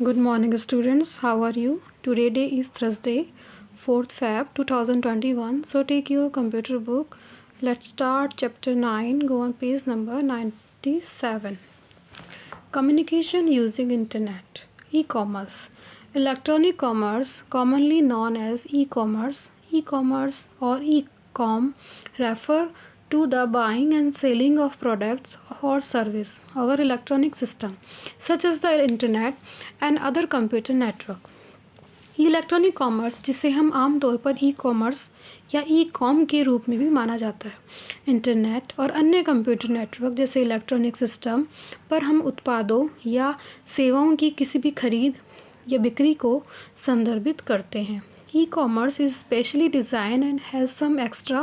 Good morning, students. How are you? Today day is Thursday, 4th Feb 2021. So take your computer book. Let's start chapter 9. Go on page number 97. Communication using internet. E-commerce. Electronic commerce, commonly known as e-commerce or e-com, refer to the buying and selling of products or service over electronic system such as the internet and other computer network. Electronic commerce, जिसे हम आम तौर पर e commerce या e com के रूप में भी माना जाता है, इंटरनेट और अन्य कंप्यूटर नेटवर्क जैसे इलेक्ट्रॉनिक सिस्टम पर हम उत्पादों या सेवाओं की किसी भी खरीद या बिक्री को संदर्भित करते हैं. E-commerce is specially designed and has some extra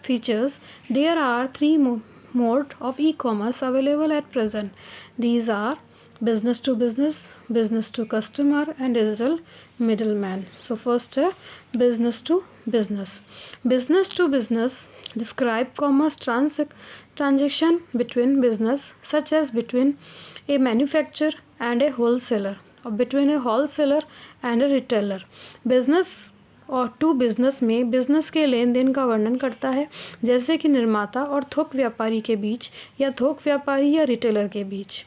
features. There are three modes of e-commerce available at present. These are business to business, business to customer, and digital middleman. So first, business to business. Business to business describe commerce transaction between business, such as between a manufacturer and a wholesaler, or between a wholesaler and a retailer. Business और to business में business के लेन then का वर्णन करता है, जैसे कि निर्माता और थोक व्यापारी के बीच या थोक व्यापारी या रिटेलर के बीच.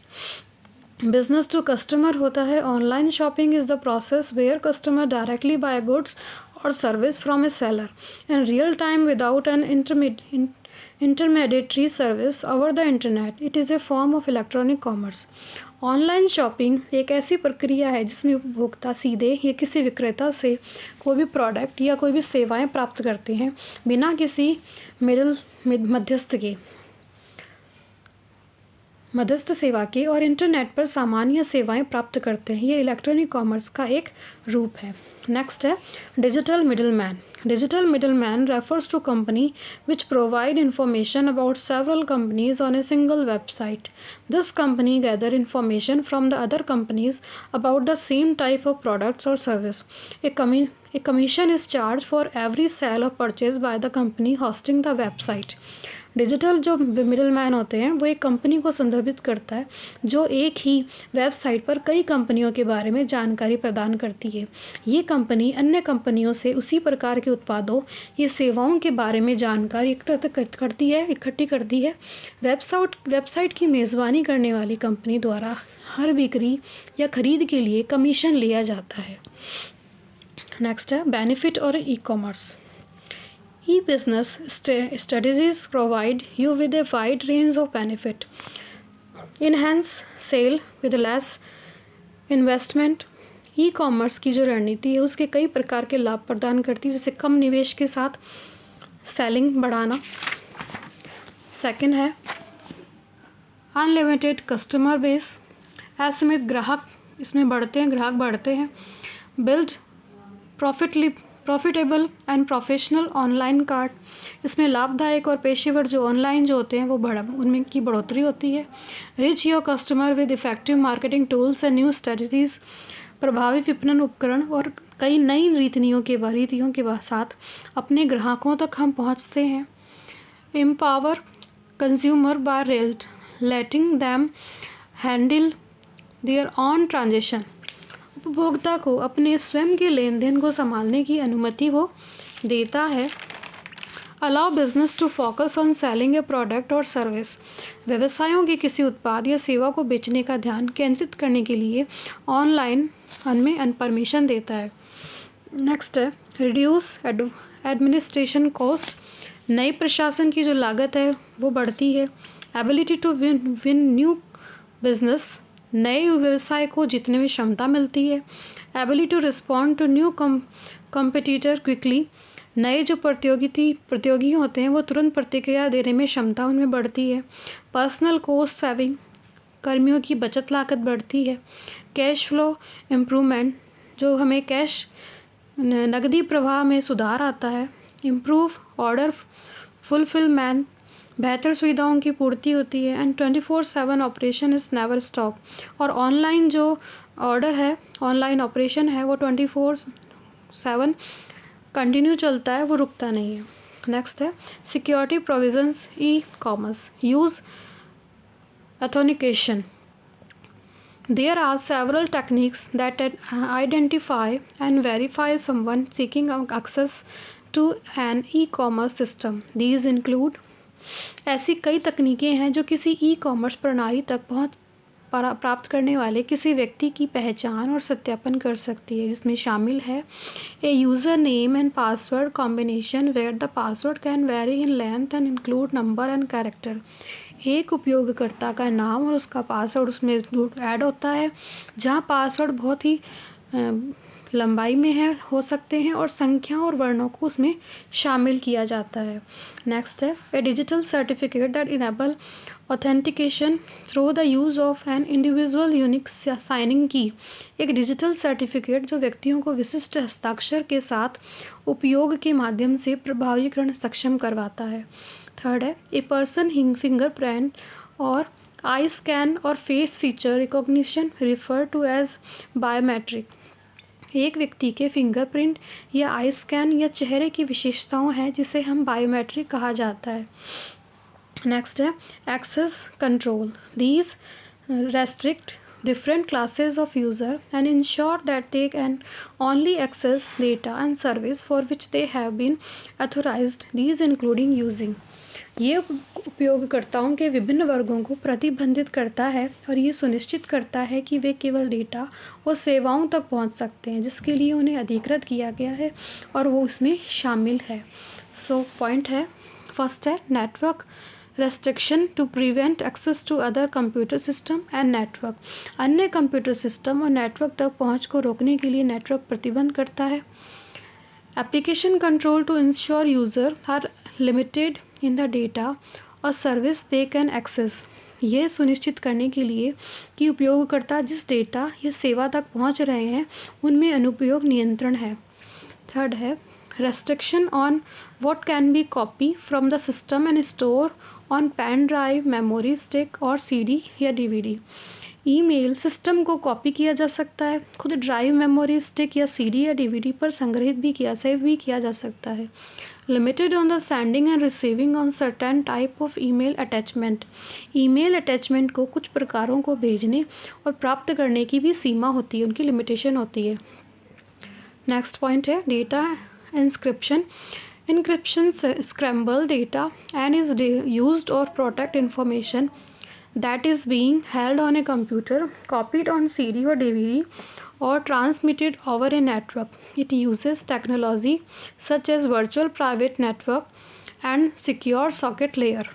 बिजनेस टू कस्टमर होता है online shopping is the process where customer directly buy goods और service from a seller in real time without an intermediary service over the internet. It is a form of electronic commerce. Online shopping एक ऐसी प्रक्रिया है जिसमें उपभोक्ता सीधे या किसी विक्रेता से कोई भी प्रोडक्ट या कोई भी सेवाएं प्राप्त करते हैं बिना किसी मध्यस्थ सेवा के और इंटरनेट पर सामान्य सेवाएं प्राप्त करते हैं. ये इलेक्ट्रॉनिक कॉमर्स का एक रूप है. नेक्स्ट है digital middleman. Digital middleman refers to company which provide information about several companies on a single website. This company gather information from the other companies about the same type of products or service. A commission is charged for every sale or purchase by the company hosting the website. Digital जो middle man होते हैं वो एक company को संदर्भित करता है जो एक ही वेबसाइट पर कई कंपनियों के बारे में जानकारी प्रदान करती है. ये कंपनी अन्य कंपनियों से उसी प्रकार के उत्पादों या सेवाओं के बारे में जानकारी इकट्ठी करती है. वेबसाइट की मेज़बानी करने वाली कंपनी द्वारा हर बिक्री या खरीद के लिए कमीशन लिया जाता है. नेक्स्ट है बेनिफिट और e commerce. E-business strategies provide you with a wide range of benefit. Enhance sale with less investment. E-commerce की जो रणनीति है उसके कई प्रकार के लाभ प्रदान करती है, जैसे कम निवेश के साथ सेलिंग बढ़ाना. सेकंड है अनलिमिटेड कस्टमर बेस. असीमित ग्राहक इसमें ग्राहक बढ़ते हैं. Build profitable and professional online cart. इसमें लाभदायक और पेशेवर जो ऑनलाइन जो होते हैं वो उनमें की बढ़ोतरी होती है. Rich your customer with effective marketing tools and new strategies. प्रभावी विपणन उपकरण और कई नई रीतियों के साथ अपने ग्राहकों तक हम पहुंचते हैं. Empower consumer by letting them handle their own transaction. उपभोक्ता को अपने स्वयं के लेन देन को संभालने की अनुमति वो देता है. Allow business to focus on selling a product और सर्विस. व्यवसायों के किसी उत्पाद या सेवा को बेचने का ध्यान केंद्रित करने के लिए ऑनलाइन में परमिशन देता है. नेक्स्ट है रिड्यूस एडमिनिस्ट्रेशन कॉस्ट. नई प्रशासन की जो लागत है वो बढ़ती है. Ability to win new business. नए व्यवसाय को जीतने में क्षमता मिलती है. Ability to respond to new competitor quickly. नए जो प्रतियोगी होते हैं वो तुरंत प्रतिक्रिया देने में क्षमता उनमें बढ़ती है. Personal cost saving. कर्मियों की बचत लागत बढ़ती है. Cash flow improvement. जो हमें नकदी प्रवाह में सुधार आता है. Improve order fulfilment. बेहतर सुविधाओं की पूर्ति होती है. And 24/7 operation is never stop. और ऑनलाइन जो ऑनलाइन ऑपरेशन है वो 24/7 कंटिन्यू चलता है, वो रुकता नहीं है. नेक्स्ट है security provisions e commerce. Use authentication. There are several techniques that identify and verify someone seeking access to an e-commerce system. These include, ऐसी कई तकनीकें हैं जो किसी ई-कॉमर्स प्रणाली तक पहुंच प्राप्त करने वाले किसी व्यक्ति की पहचान और सत्यापन कर सकती है, जिसमें शामिल है a user name and password combination where the password can vary in length and include number and character. एक उपयोगकर्ता का नाम और उसका पासवर्ड उसमें ऐड होता है, जहां पासवर्ड बहुत ही लंबाई में हो सकते हैं और संख्या और वर्णों को उसमें शामिल किया जाता है। नेक्स्ट है a digital certificate that enable authentication through the use of an individual unique signing key. एक डिजिटल सर्टिफिकेट जो व्यक्तियों को विशिष्ट हस्ताक्षर के साथ उपयोग के माध्यम से प्रभावीकरण सक्षम करवाता है। थर्ड है ए पर्सन फिंगरप्रिंट और आई स्कैन और face feature recognition refer to as biometric. एक व्यक्ति के फिंगरप्रिंट या आई स्कैन या चेहरे की विशेषताओं हैं जिसे हम बायोमेट्रिक कहा जाता है। नेक्स्ट है access control. These restrict different classes of user and ensure that they can only access data and service for which they have been authorized, these including using। ये उपयोगकर्ताओं के विभिन्न वर्गों को प्रतिबंधित करता है और ये सुनिश्चित करता है कि वे केवल डेटा और सेवाओं तक पहुंच सकते हैं जिसके लिए उन्हें अधिकृत किया गया है और वो इसमें शामिल है। सो पॉइंट है, फर्स्ट है network restriction to prevent access to other computer system and network. अन्य कंप्यूटर सिस्टम और नेटवर्क तक पहुंच को रोकने के लिए नेटवर्क प्रतिबंध करता है। Application control to ensure user are limited in the data और सर्विस दे कैन एक्सेस। ये सुनिश्चित करने के लिए कि उपयोगकर्ता जिस डेटा या सेवा तक पहुंच रहे हैं उनमें अनुपयोग नियंत्रण है। थर्ड है restriction on what can be copied from the system and store on pen drive, memory stick और CD या DVD। ईमेल सिस्टम को कॉपी किया जा सकता है, खुद ड्राइव, मेमोरी स्टिक या CD या DVD पर संग्रहित भी सेव भी किया जा सकता है। Limited on the sending end receiving on certain type of email attachment. Email attachment को कुछ प्रकारों को भेजने और प्राप्त करने की भी सीमा होती है, उनकी लिमिटेशन होती है। नेक्स्ट पॉइंट है data encryption. Encryption scramble data and is used or protect information that is being held on a computer, copied on CD or DVD or transmitted over a network. It uses technology such as virtual private network and secure socket layer.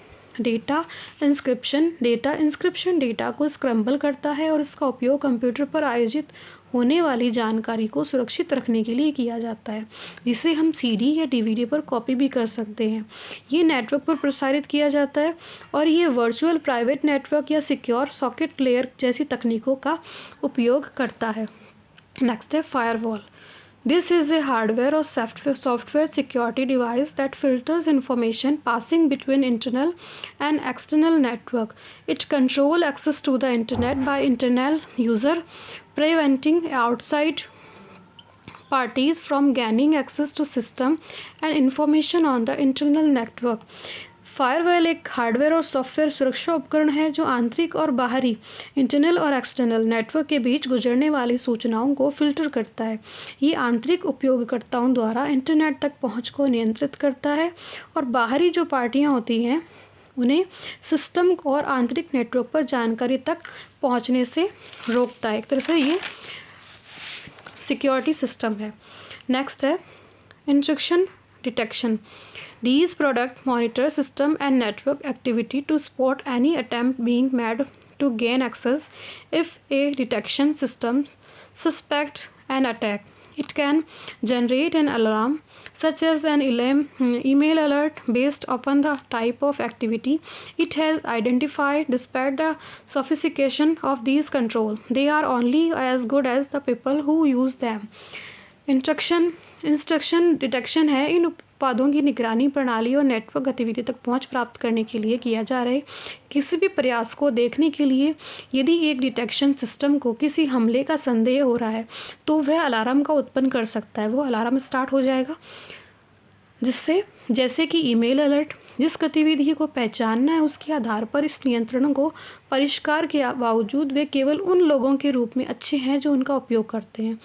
Data inscription data को scramble करता है और इसका उपयोग computer पर आयोजित होने वाली जानकारी को सुरक्षित रखने के लिए किया जाता है, जिसे हम CD या DVD पर कॉपी भी कर सकते हैं। ये नेटवर्क पर प्रसारित किया जाता है और ये वर्चुअल प्राइवेट नेटवर्क या सिक्योर सॉकेट लेयर जैसी तकनीकों का उपयोग करता है। नेक्स्ट है firewall. This is a hardware or software security device that filters information passing between internal and external network. It controls access to the internet by internal user, preventing outside parties from gaining access to system and information on the internal network. Firewall एक hardware और software सुरक्षा उपकरण है जो आंतरिक और बाहरी internal और एक्सटर्नल नेटवर्क के बीच गुजरने वाली सूचनाओं को फिल्टर करता है। ये आंतरिक उपयोगकर्ताओं द्वारा इंटरनेट तक पहुंच को नियंत्रित करता है और बाहरी जो पार्टियां होती हैं उन्हें सिस्टम और आंतरिक नेटवर्क पर जानकारी तक पहुंचने से रोकता है। एक तरह से ये सिक्योरिटी सिस्टम है। नेक्स्ट है intrusion detection. These products monitor system and network activity to spot any attempt being made to gain access. If a detection system suspects an attack, it can generate an alarm such as an email alert based upon the type of activity it has identified. Despite the sophistication of these controls, they are only as good as the people who use them. Instruction detection है इन उत्पादों की निगरानी प्रणाली और network गतिविधि तक पहुंच प्राप्त करने के लिए किया जा रहा है। किसी भी प्रयास को देखने के लिए यदि एक डिटेक्शन सिस्टम को किसी हमले का संदेह हो रहा है तो वह अलार्म का उत्पन्न कर सकता है। वो अलार्म स्टार्ट हो जाएगा जिससे जैसे कि ईमेल अलर्ट जिस गतिविधि को पहचानना है उसके आधार पर इस नियंत्रणों को परिष्कार के बावजूद वे केवल उन लोगों के रूप में अच्छे हैं जो उनका उपयोग करते हैं।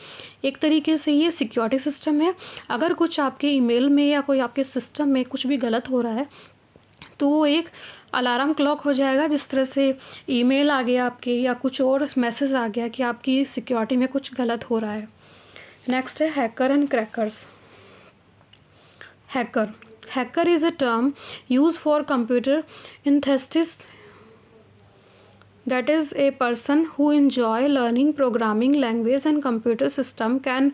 एक तरीके से ये सिक्योरिटी सिस्टम है। अगर कुछ आपके ईमेल में या कोई आपके सिस्टम में कुछ भी गलत हो रहा है तो वो एक अलार्म क्लॉक हो जाएगा। जिस तरह से ईमेल आ गया आपके या कुछ और मैसेज आ गया कि आपकी सिक्योरिटी में कुछ गलत हो रहा है। नेक्स्ट है hacker and crackers. Hacker is a term use for computer enthusiasts, that is a person who enjoy learning programming language and computer system can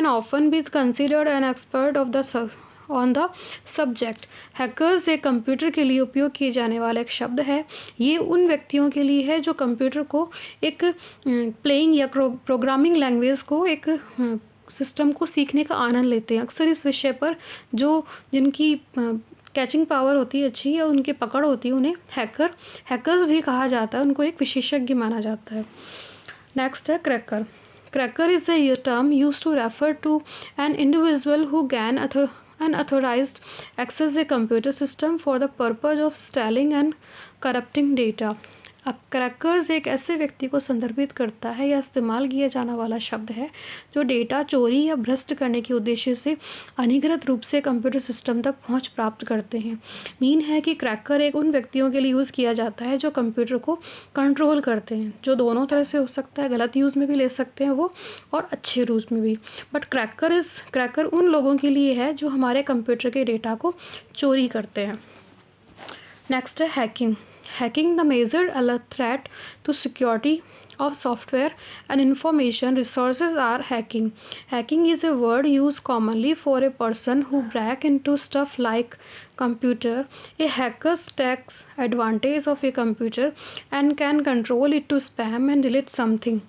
often be considered an expert of the on the subject. Hackers एक computer के लिए उपयोग किए जाने वाला एक शब्द है। ये उन व्यक्तियों के लिए है जो कंप्यूटर को एक प्लेइंग या प्रोग्रामिंग लैंग्वेज को एक सिस्टम को सीखने का आनंद लेते हैं। अक्सर इस विषय पर जिनकी कैचिंग पावर होती है अच्छी या उनकी पकड़ होती है उन्हें हैकर्स भी कहा जाता है। उनको एक विशेषज्ञ माना जाता है। नेक्स्ट है cracker is a term use to refer to an individual who gain unauthorized access a computer system for the purpose of stealing and corrupting data। अब क्रैकर्स एक ऐसे व्यक्ति को संदर्भित करता है या इस्तेमाल किया जाने वाला शब्द है जो डेटा चोरी या भ्रष्ट करने के उद्देश्य से अनधिकृत रूप से कंप्यूटर सिस्टम तक पहुंच प्राप्त करते हैं। मीन है कि क्रैकर एक उन व्यक्तियों के लिए यूज़ किया जाता है जो कंप्यूटर को कंट्रोल करते हैं, जो दोनों तरह से हो सकता है, गलत यूज़ में भी ले सकते हैं वो और अच्छे यूज़ में भी। बट क्रैकर उन लोगों के लिए है जो हमारे कंप्यूटर के डेटा को चोरी करते हैं। नेक्स्ट है Hacking, the major threat to security of software and information resources are hacking. Hacking is a word used commonly for a person who break into stuff like computer. A hacker takes advantage of a computer and can control it to spam and delete something.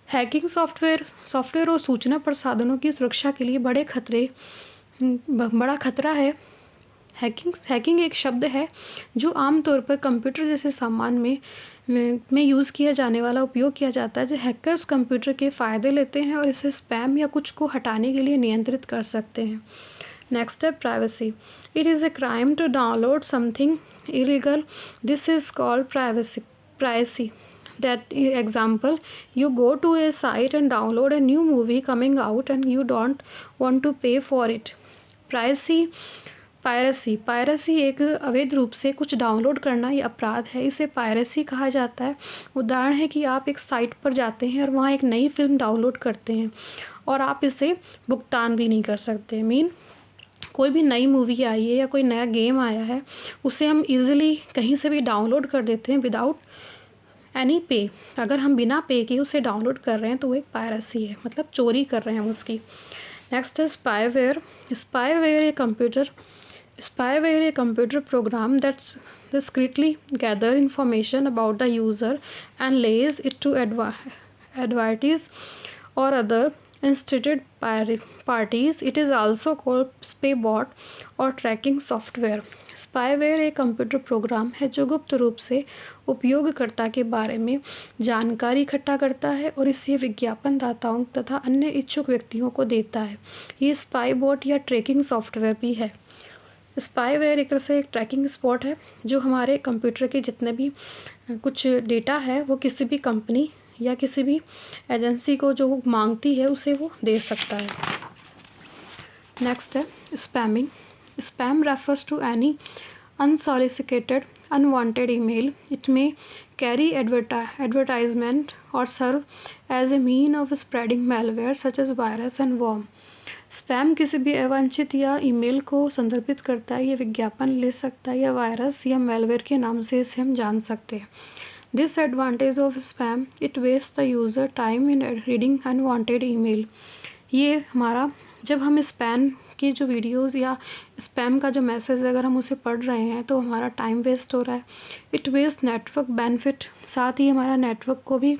Hacking software और सूचना प्रसाधनों की सुरक्षा के लिए बड़ा खतरा है। Hacking एक शब्द है जो आमतौर पर कंप्यूटर जैसे सामान में यूज़ किया जाने वाला उपयोग किया जाता है। जो हैकर्स कंप्यूटर के फ़ायदे लेते हैं और इसे स्पैम या कुछ को हटाने के लिए नियंत्रित कर सकते हैं। नेक्स्ट है privacy. It is a crime to download something illegal, this is called privacy. That example, you go to a site and download a new movie coming out and you don't want to pay for it. Piracy एक अवैध रूप से कुछ download करना ये अपराध है, इसे पायरेसी कहा जाता है। उदाहरण है कि आप एक साइट पर जाते हैं और वहाँ एक नई फिल्म डाउनलोड करते हैं और आप इसे भुगतान भी नहीं कर सकते। कोई भी नई मूवी आई है या कोई नया गेम आया है उसे हम इजीली कहीं से भी डाउनलोड कर देते हैं विदाउट एनी पे। अगर हम बिना पे के उसे डाउनलोड कर रहे हैं तो वो एक पायरेसी है, मतलब चोरी कर रहे हैं हम उसकी। नेक्स्ट है Spyware, a computer program that discreetly gather information about the user and lays it to advertise or other interested parties. It is also called spybot or tracking software. Spyware एक कंप्यूटर प्रोग्राम है जो गुप्त रूप से उपयोगकर्ता के बारे में जानकारी इकट्ठा करता है और इसे विज्ञापनदाताओं तथा अन्य इच्छुक व्यक्तियों को देता है। ये स्पाईबॉट या ट्रैकिंग सॉफ्टवेयर भी है। स्पाईवेयर एक तरह से एक ट्रैकिंग स्पॉट है जो हमारे कंप्यूटर के जितने भी कुछ डेटा है वो किसी भी कंपनी या किसी भी एजेंसी को जो मांगती है उसे वो दे सकता है। नेक्स्ट है spamming. Spam refers to any unsolicited, unwanted email. It may carry advertisement or serve as a mean of spreading malware such as virus and worm. Spam किसी भी अवांछित या ईमेल को संदर्भित करता है, ये विज्ञापन ले सकता है या वायरस या मेलवेयर के नाम से इसे हम जान सकते हैं। Disadvantage of spam, it waste the user time in reading unwanted email. ये हमारा जब हम स्पैम की जो वीडियोस या स्पैम का जो मैसेज है अगर हम उसे पढ़ रहे हैं तो हमारा टाइम वेस्ट हो रहा है। इट वेस्ट नेटवर्क बेनिफिट, साथ ही हमारा नेटवर्क को भी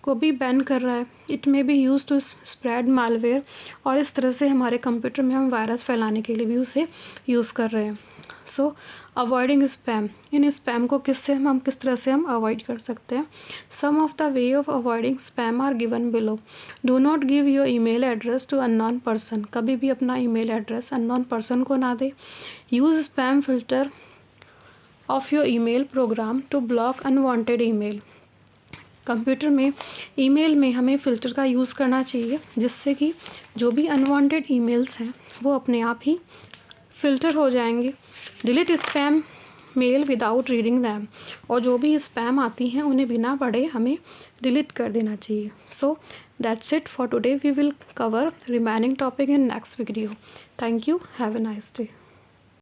को भी बैन कर रहा है। It may be use to spread malware, और इस तरह से हमारे कंप्यूटर में हम वायरस फैलाने के लिए भी उसे यूज़ कर रहे हैं। सो अवॉइडिंग स्पैम, इन स्पैम को किस तरह से हम अवॉइड कर सकते हैं। Some of the way of avoiding spam are given below. Do not give your email address to unknown person, कभी भी अपना ईमेल एड्रेस अननोन पर्सन को ना दे। Use spam filter of your email program to block unwanted email. Computer में email में हमें filter का यूज़ करना चाहिए, जिससे कि जो भी अनवांटेड ईमेल्स हैं वो अपने आप ही फ़िल्टर हो जाएंगे। Delete spam mail without reading them, और जो भी स्पैम आती हैं उन्हें बिना पढ़े हमें डिलीट कर देना चाहिए। So that's it for today. We will cover remaining topic in next video. Thank you, have a nice day.